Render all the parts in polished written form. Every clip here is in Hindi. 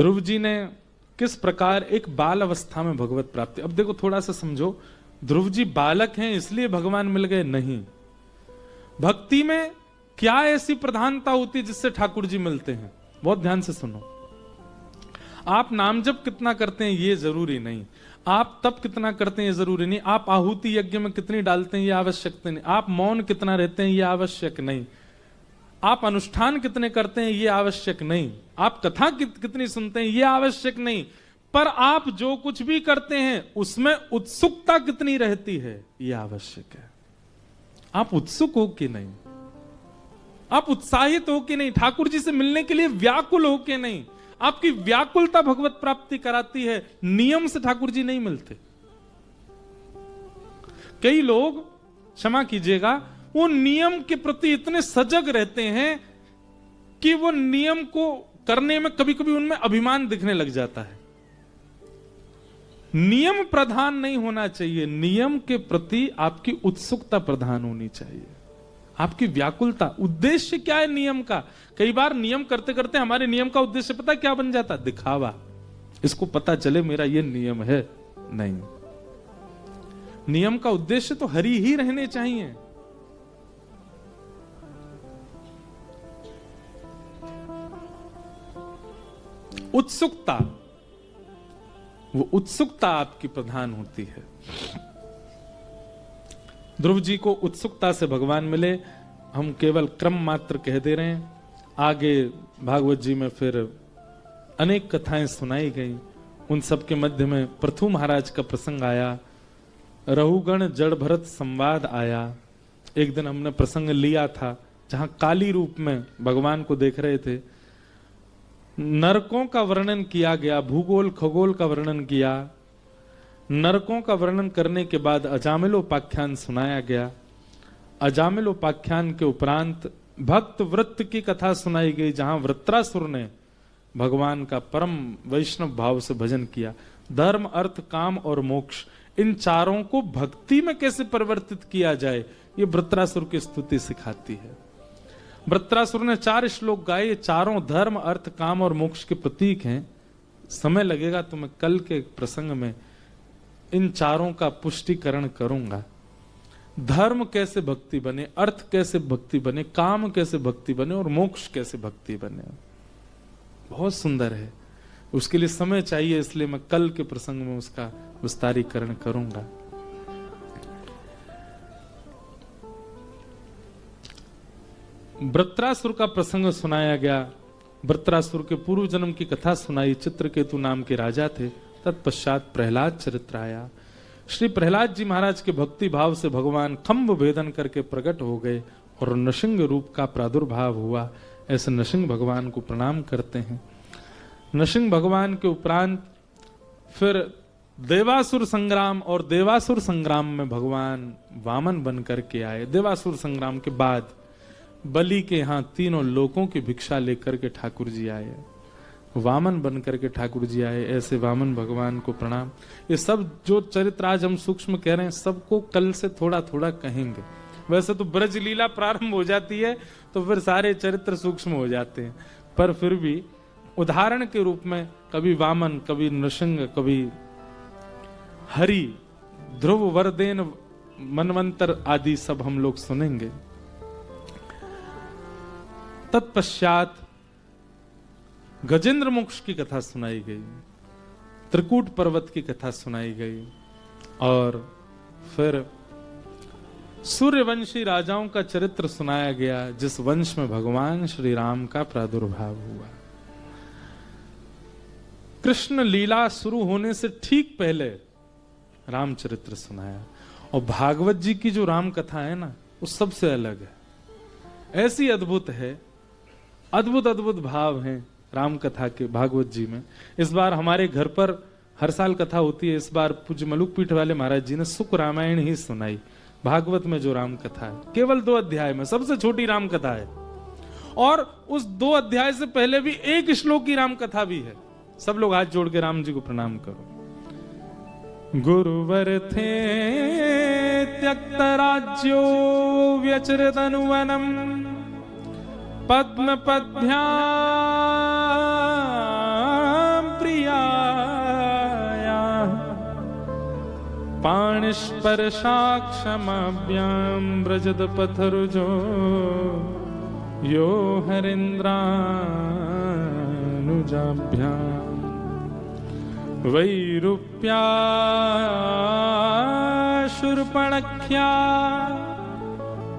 ध्रुव जी ने किस प्रकार एक बाल अवस्था में भगवत प्राप्ति। अब देखो थोड़ा सा समझो, ध्रुव जी बालक हैं इसलिए भगवान मिल गए? नहीं। भक्ति में क्या ऐसी प्रधानता होती है जिससे ठाकुर जी मिलते हैं? बहुत ध्यान से सुनो। आप नाम जप कितना करते हैं ये जरूरी नहीं, आप तप कितना करते हैं ये जरूरी नहीं, आप आहुति यज्ञ में कितनी डालते हैं ये आवश्यक नहीं, आप मौन कितना रहते हैं ये आवश्यक नहीं, आप अनुष्ठान कितने करते हैं ये आवश्यक नहीं, आप कथा कितनी सुनते हैं ये आवश्यक नहीं, पर आप जो कुछ भी करते हैं उसमें उत्सुकता कितनी रहती है ये आवश्यक है। आप उत्सुक हो कि नहीं, आप उत्साहित हो कि नहीं, ठाकुर जी से मिलने के लिए व्याकुल हो कि नहीं। आपकी व्याकुलता भगवत प्राप्ति कराती है, नियम से ठाकुर जी नहीं मिलते। कई लोग, क्षमा कीजिएगा, वो नियम के प्रति इतने सजग रहते हैं कि वो नियम को करने में कभी कभी उनमें अभिमान दिखने लग जाता है। नियम प्रधान नहीं होना चाहिए, नियम के प्रति आपकी उत्सुकता प्रधान होनी चाहिए, आपकी व्याकुलता। उद्देश्य क्या है नियम का? कई बार नियम करते करते हमारे नियम का उद्देश्य पता क्या बन जाता? दिखावा, इसको पता चले मेरा ये नियम है। नहीं, नियम का उद्देश्य तो हरि ही रहने चाहिए। उत्सुकता, वो उत्सुकता आपकी प्रधान होती है। ध्रुव जी को उत्सुकता से भगवान मिले। हम केवल क्रम मात्र कह दे रहे हैं, आगे भागवत जी में फिर अनेक कथाएं सुनाई गई। उन सब के मध्य में पृथु महाराज का प्रसंग आया, रहुगण जड़ भरत संवाद आया। एक दिन हमने प्रसंग लिया था जहां काली रूप में भगवान को देख रहे थे, नरकों का वर्णन किया गया, भूगोल खगोल का वर्णन किया, नरकों का वर्णन करने के बाद अजामिलोपाख्यान सुनाया गया। अजामिलोपाख्यान के उपरांत भक्त वृत्त की कथा सुनाई गई, जहां वृत्रासुर ने भगवान का परम वैष्णव भाव से भजन किया। धर्म, अर्थ, काम और मोक्ष, इन चारों को भक्ति में कैसे परिवर्तित किया जाए, ये वृत्रासुर की स्तुति सिखाती है। वृत्रासुर ने 4 श्लोक गाए, ये चारों धर्म, अर्थ, काम और मोक्ष के प्रतीक हैं। समय लगेगा तो मैं कल के प्रसंग में इन चारों का पुष्टिकरण करूंगा। धर्म कैसे भक्ति बने, अर्थ कैसे भक्ति बने, काम कैसे भक्ति बने और मोक्ष कैसे भक्ति बने, बहुत सुंदर है। उसके लिए समय चाहिए, इसलिए मैं कल के प्रसंग में उसका विस्तारीकरण करूंगा। वृत्रासुर का प्रसंग सुनाया गया। वृत्रासुर के पूर्व जन्म की कथा सुनाई। चित्रकेतु नाम के राजा थे। तत्पश्चात प्रहलाद चरित्र आया। श्री प्रहलाद जी महाराज के भक्ति भाव से भगवान खम्भ भेदन करके प्रकट हो गए और नृसिंह रूप का प्रादुर्भाव हुआ। ऐसे नृसिंह भगवान को प्रणाम करते हैं। नृसिंह भगवान के उपरांत फिर देवासुर संग्राम, और देवासुर संग्राम में भगवान वामन बन करके आए। देवासुर संग्राम के बाद बलि के यहाँ तीनों लोकों की भिक्षा लेकर के ठाकुर जी आए, वामन बन करके ठाकुर जी आए। ऐसे वामन भगवान को प्रणाम। ये सब जो चरित्र आज हम सूक्ष्म कह रहे हैं, सबको कल से थोड़ा थोड़ा कहेंगे। वैसे तो ब्रज लीला प्रारंभ हो जाती है तो फिर सारे चरित्र सूक्ष्म हो जाते हैं, पर फिर भी उदाहरण के रूप में कभी वामन, कभी नृसिंह, कभी हरि, ध्रुव, वरदेन, मनवंतर आदि सब हम लोग सुनेंगे। तत्पश्चात गजेंद्र मोक्ष की कथा सुनाई गई, त्रिकूट पर्वत की कथा सुनाई गई, और फिर सूर्यवंशी राजाओं का चरित्र सुनाया गया, जिस वंश में भगवान श्री राम का प्रादुर्भाव हुआ। कृष्ण लीला शुरू होने से ठीक पहले रामचरित्र सुनाया। और भागवत जी की जो राम कथा है ना, वो सबसे अलग है, ऐसी अद्भुत है, अद्भुत अद्भुत भाव हैं राम कथा के भागवत जी में। इस बार हमारे घर पर हर साल कथा होती है, इस बार पूज्य मलुक पीठ वाले महाराज जी ने सुख रामायण ही सुनाई। भागवत में जो राम कथा है केवल 2 अध्याय में, सबसे छोटी राम कथा है, और उस 2 अध्याय से पहले भी 1 श्लोक की राम कथा भी है। सब लोग हाथ जोड़ के राम जी को प्रणाम करो। गुरुवर थे त्यक्त राज्यो व्यचरत अनुवनम पद्म पद्भ्याम पाणिस्पर्शाक्षमाभ्यां व्रजद पथरुजो यो हरेन्द्रानुजाभ्यां वैरूप्याशूर्पणख्या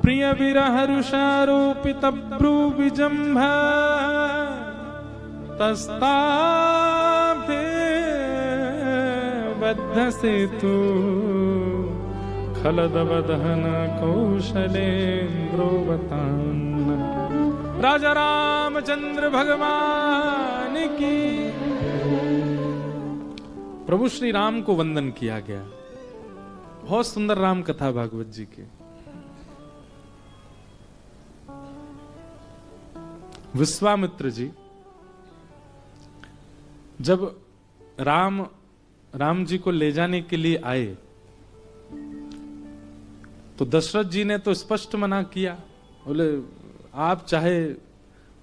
प्रिय विरहरुषारोपित भ्रूविजम्भ तस्ताभे बद्ध सेतु खलदवदहन कौशलेन्द्रोवतान्। राजा रामचंद्र भगवान की। प्रभु श्री राम को वंदन किया गया। बहुत सुंदर राम कथा भागवत जी की। विश्वामित्र जी जब राम जी को ले जाने के लिए आए तो दशरथ जी ने तो स्पष्ट मना किया, बोले आप चाहे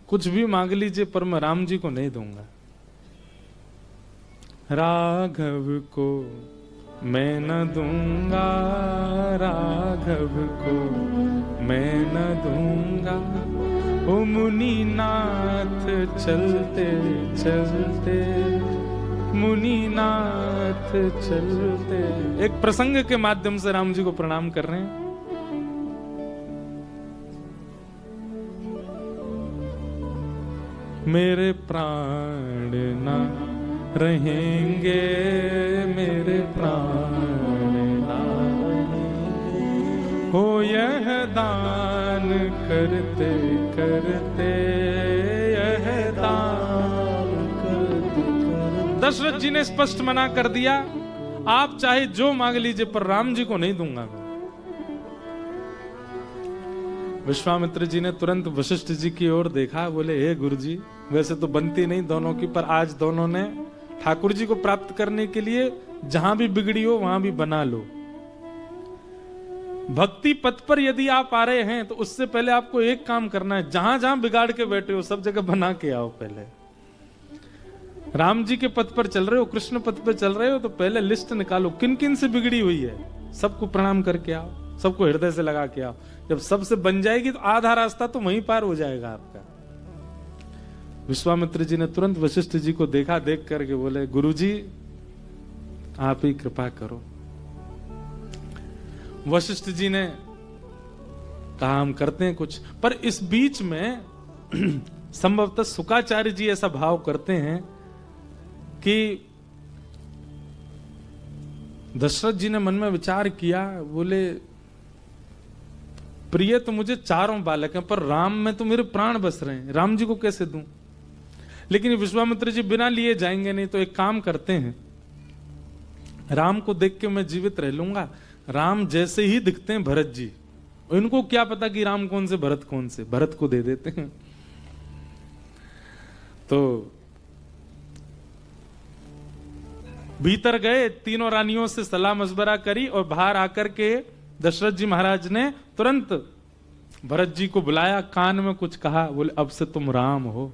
कुछ भी मांग लीजिए पर मैं राम जी को नहीं दूंगा। राघव को मैं न दूंगा, राघव को मैं न दूंगा। ओ मुनिनाथ चलते चलते, मुनिनाथ चलते। एक प्रसंग के माध्यम से राम जी को प्रणाम कर रहे हैं। मेरे प्राण ना रहेंगे, मेरे प्राण ना रहेंगे, हो यह दान करते करते, यह दान करते करते। दशरथ जी ने स्पष्ट मना कर दिया, आप चाहे जो मांग लीजिए पर राम जी को नहीं दूंगा। विश्वामित्र जी ने तुरंत वशिष्ठ जी की ओर देखा, बोले हे गुरु जी, वैसे तो बनती नहीं दोनों की, पर आज दोनों ने ठाकुर जी को प्राप्त करने के लिए जहां भी बिगड़ी हो वहां भी बना लो। भक्ति पथ पर यदि आप आ रहे हैं तो उससे पहले आपको एक काम करना है, जहां जहां बिगाड़ के बैठे हो सब जगह बना के आओ। पहले राम जी के पथ पर चल रहे हो, कृष्ण पथ पर चल रहे हो, तो पहले लिस्ट निकालो किन किन से बिगड़ी हुई है, सबको प्रणाम करके आओ, सबको हृदय से लगा के आओ। जब सबसे बन जाएगी तो आधा रास्ता तो वहीं पार हो जाएगा आपका। विश्वामित्र जी ने तुरंत वशिष्ठ जी को देखा, देख करके बोले गुरुजी आप ही कृपा करो। वशिष्ठ जी ने कहा हम करते हैं कुछ, पर इस बीच में संभवतः शुकाचार्य जी ऐसा भाव करते हैं कि दशरथ जी ने मन में विचार किया, बोले प्रिय तो मुझे चारों बालक हैं पर राम में तो मेरे प्राण बस रहे हैं, राम जी को कैसे दूं। लेकिन विश्वामित्र जी बिना लिए जाएंगे नहीं, तो एक काम करते हैं, राम को देख के मैं जीवित रह लूंगा। राम जैसे ही दिखते हैं भरत जी, इनको क्या पता कि राम कौन से भरत कौन से, भरत को दे देते हैं। तो भीतर गए, तीनों रानियों से सलाह मशवरा करी और बाहर आकर के दशरथ जी महाराज ने तुरंत भरत जी को बुलाया, कान में कुछ कहा, बोले अब से तुम राम हो।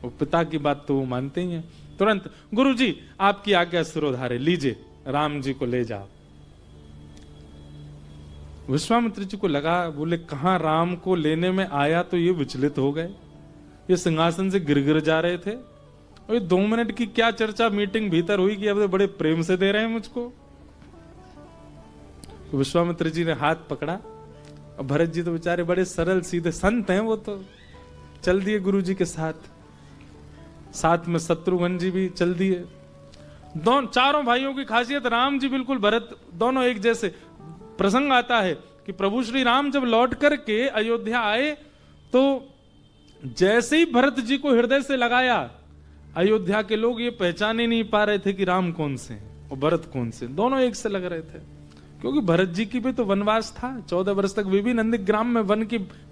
और पिता की बात तो वो मानते ही हैं। तुरंत गुरु जी आपकी आज्ञा सिरोधार्य, लीजिए राम जी को ले जाओ। विश्वामित्र जी को लगा, बोले कहां राम को लेने में आया तो ये विचलित हो गए, ये सिंहासन से गिर गिर जा रहे थे। और 2 मिनट की क्या चर्चा मीटिंग भीतर हुई कि अब तो बड़े प्रेम से दे रहे हैं मुझको। तो विश्वामित्र जी ने हाथ पकड़ा, और भरत जी तो बेचारे बड़े सरल सीधे संत हैं, वो तो चल दिए गुरु जी के साथ। साथ में शत्रुघ्न जी भी चल दिए। चारों भाइयों की खासियत, राम जी बिल्कुल भरत दोनों एक जैसे। प्रसंग आता है कि प्रभु श्री राम जब लौट करके अयोध्या आए तो जैसे ही भरत जी को हृदय से लगाया, अयोध्या के लोग ये पहचान ही नहीं पा रहे थे कि राम कौन से हैं और भरत कौन से, दोनों एक से लग रहे थे। क्योंकि भरत जी की भी तो वनवास था, 14 वर्ष तक वे भी नंदीग्राम में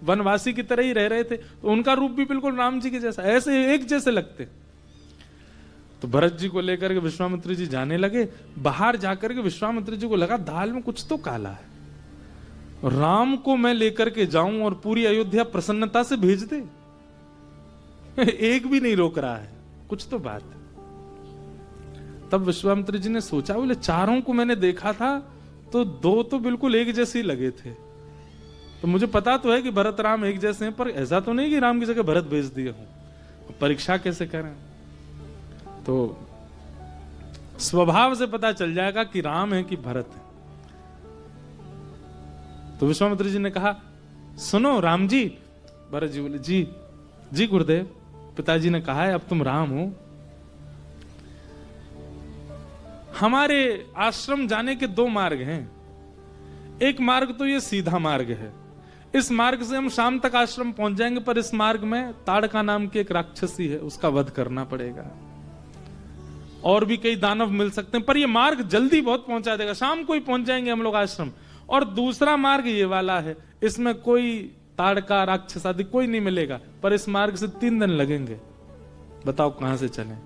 वनवासी की तरह ही रह रहे थे, तो उनका रूप भी बिल्कुल राम जी के जैसा, ऐसे एक जैसे लगते। तो भरत जी को लेकर के विश्वामित्र जी जाने लगे। बाहर जाकर के विश्वामित्र जी को लगा दाल में कुछ तो काला है, राम को मैं लेकर के जाऊं और पूरी अयोध्या प्रसन्नता से भेज दे, एक भी नहीं रोक रहा है, कुछ तो बात है। तब विश्वामित्र जी ने सोचा, बोले चारों को मैंने देखा था तो दो तो बिल्कुल एक जैसे ही लगे थे। तो मुझे पता तो है कि भरत राम एक जैसे हैं, पर ऐसा तो नहीं कि राम की जगह भरत भेज दिए हूं। परीक्षा कैसे करें? तो स्वभाव से पता चल जाएगा कि राम है कि भरत है। तो विश्वामित्र जी ने कहा, सुनो राम जी। भरत जी बोले, जी जी गुरुदेव, पिताजी ने कहा है अब तुम राम हो। हमारे आश्रम जाने के दो मार्ग हैं। एक मार्ग तो ये सीधा मार्ग है, इस मार्ग से हम शाम तक आश्रम पहुंच जाएंगे, पर इस मार्ग में ताड़का नाम की एक राक्षसी है, उसका वध करना पड़ेगा। और भी कई दानव मिल सकते हैं, पर ये मार्ग जल्दी बहुत पहुंचा देगा, शाम को ही पहुंच जाएंगे हम लोग आश्रम। और दूसरा मार्ग ये वाला है, इसमें कोई ताड़का राक्षस आदि कोई नहीं मिलेगा, पर इस मार्ग से 3 दिन लगेंगे। बताओ कहां से चलें?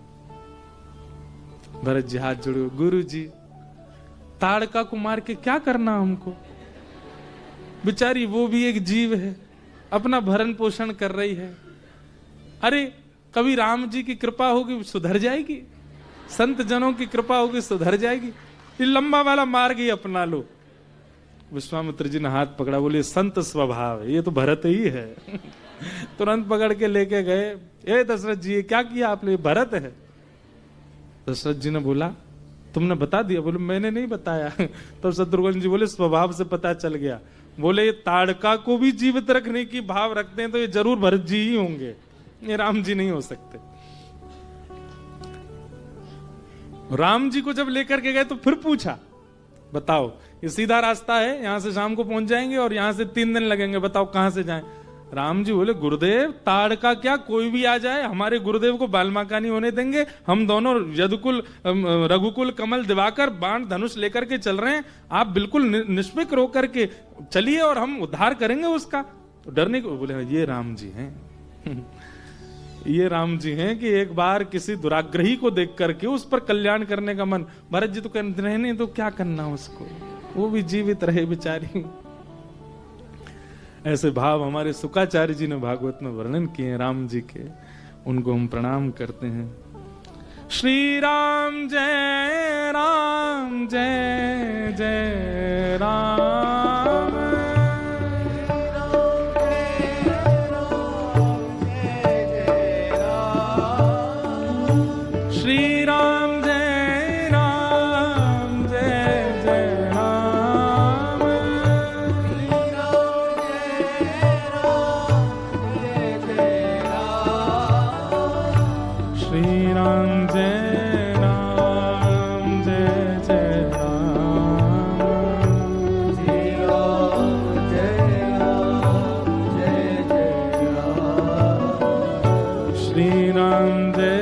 भरत जी हाथ जोड़ो, गुरु जी ताड़का को मार के क्या करना हमको? बेचारी वो भी एक जीव है, अपना भरण पोषण कर रही है। अरे कभी राम जी की कृपा होगी सुधर जाएगी, संत जनों की कृपा होगी सुधर जाएगी, ये लंबा वाला मार्ग ही अपना लो। विश्वामित्र जी ने हाथ पकड़ा, बोले संत स्वभाव है, ये तो भरत ही है। तुरंत पकड़ के लेके गए। ए दशरथ जी, ये क्या किया आपने? भरत है। दशरथ जी ने बोला, तुमने बता दिया? बोले मैंने नहीं बताया। तो शत्रुघ्न जी बोले, स्वभाव से पता चल गया। बोले ये ताड़का को भी जीवित रखने की भाव रखते हैं तो ये जरूर भरत जी ही होंगे, ये राम जी नहीं हो सकते। राम जी को जब लेकर के गए तो फिर पूछा, बताओ ये सीधा रास्ता है, यहां से शाम को पहुंच जाएंगे और यहां से 3 दिन लगेंगे, बताओ कहां से जाएं? राम जी बोले, गुरुदेव ताड़का क्या कोई भी आ जाए, हमारे गुरुदेव को बालमाका नहीं होने देंगे। हम दोनों यदुकुल रघुकुल कमल दिवाकर बाण धनुष लेकर के चल रहे हैं, आप बिल्कुल निष्फिक्र होकर के चलिए और हम उद्धार करेंगे उसका। तो डरने को बोले, ये राम जी हैं। ये राम जी हैं कि एक बार किसी दुराग्रही को देख करके उस पर कल्याण करने का मन। भरत जी तो कहते रहने तो क्या करना उसको, वो भी जीवित रहे बेचारी। ऐसे भाव हमारे शुकाचार्य जी ने भागवत में वर्णन किए हैं राम जी के, उनको हम प्रणाम करते हैं। श्री राम जय राम, जय जय राम। श्री राम जय राम, जय जय राम। श्री राम जय राम, जय जय राम। श्री राम जय राम, जय जय राम। श्री राम जय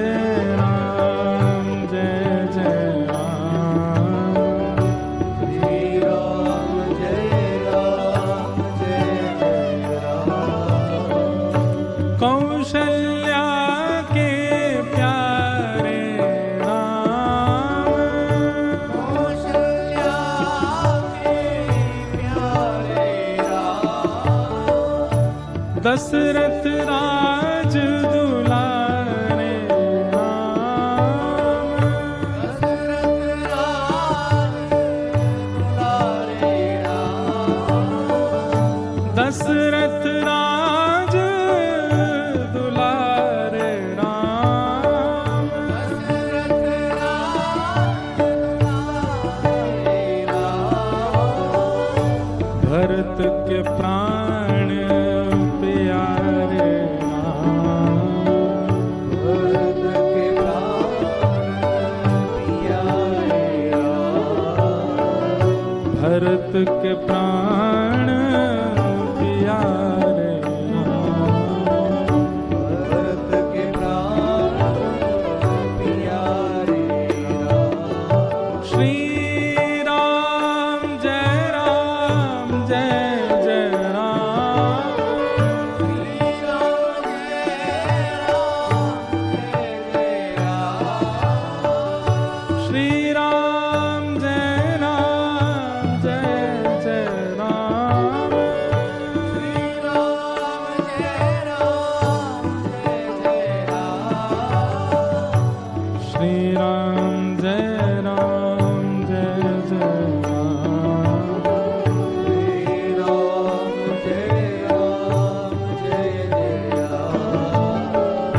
दशरथ राज दुलारे राम। दशरथ राज दुलारे राम। दशरथ राज दुलारे राम। दशरथ राज दुलारे राम। भरत के प्राण भरत के प्राण प्यारे राम। भरत के प्राण प्यारे राम। श्री राम जय राम, जय जय राम। श्री राम जय राम, जय जय राम। श्री राम जय राम, जय जय राम। श्री राम जय राम, जय जय राम। श्री राम